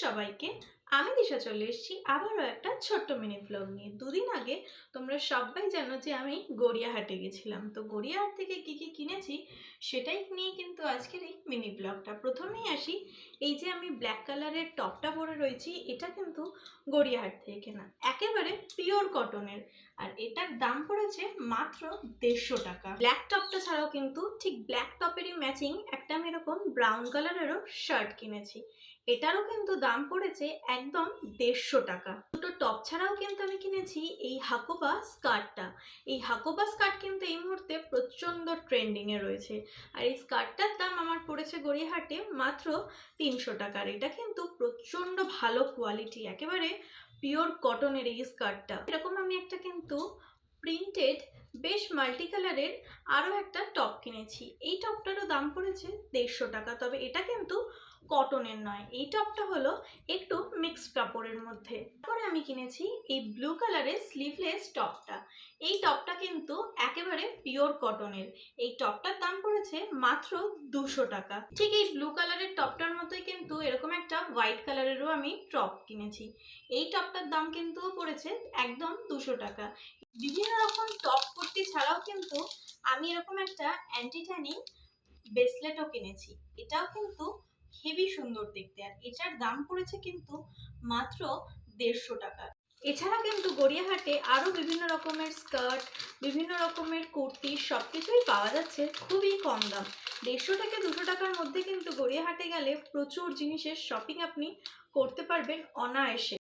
সবাইকে, আমি দিশা চলে এসেছি আবারও একটা ছোট্ট মিনি ব্লগ নিয়ে। দুদিন আগে তোমরা সবাই জানো যে আমি গড়িয়াহাটে গেছিলাম। তো গড়িয়াহাট থেকে কি কি কিনেছি সেটাই নিয়ে কিন্তু আজকের এই মিনি ব্লগটা। প্রথমেই আসি, এই যে আমি ব্ল্যাক কালারের টপটা পরে রয়েছি, এটা কিন্তু গড়িয়াহাট থেকে কেনা, একেবারে পিওর কটনের। আর এটার দাম পড়েছে মাত্র 150 টাকা। ব্ল্যাক টপটা ছাড়াও কিন্তু ঠিক ব্ল্যাক টপেরই ম্যাচিং একটা আমি এরকম ব্রাউন কালারেরও শার্ট কিনেছি, এটারও কিন্তু দাম পড়েছে একদম 150 টাকা। দুটো টপ ছাড়াও কিন্তু আমি কিনেছি এই হাকোবা স্কার্টটা। এই হাকোবা স্কার্ট কিন্তু এই মুহূর্তে প্রচণ্ড ট্রেন্ডিংয়ে রয়েছে। আর এই স্কার্টটার দাম আমার পড়েছে গড়িয়াহাটে মাত্র 300 টাকার। এটা কিন্তু প্রচণ্ড ভালো কোয়ালিটি, একেবারে পিওর কটনের এই স্কার্টটা। এরকম আমি একটা কিন্তু প্রিন্টেড বেশ মাল্টি কালারের আরও একটা টপ কিনেছি। এই টপটারও দাম পড়েছে 150 টাকা, তবে এটা কিন্তু কটনের নয়, এই টপটা হলো একটু মিক্সড কাপড়ের মধ্যে। তারপরে আমি কিনেছি এই ব্লু কালারের স্লিভলেস টপটা। এই টপটা কিন্তু একেবারে পিওর কটনের। এই টপটার দাম পড়েছে মাত্র 200 টাকা। ঠিক এই ব্লু কালারের টপটার মতোই কিন্তু এরকম একটা হোয়াইট কালারেরও আমি টপ কিনেছি। এই টপটার দাম কিন্তু পড়েছে একদম 200 টাকা। বিভিন্ন রকম টপ কুর্তি ছাড়াও কিন্তু আমি এরকম একটা অ্যান্টি ট্যানিং ব্রেসলেটও কিনেছি। এটাও কিন্তু হেভি সুন্দর দেখতে, আর এটার দাম পড়েছে কিন্তু মাত্র 150 টাকা। এছাড়া কিন্তু গড়িয়াহাটে আরো বিভিন্ন রকমের স্কার্ট, বিভিন্ন রকমের কুর্তি সবকিছুই পাওয়া যাচ্ছে খুবই কম দাম। 150 থেকে 200 টাকার মধ্যে কিন্তু গড়িয়াহাটে গেলে প্রচুর জিনিসের শপিং আপনি করতে পারবেন অনায়াসে।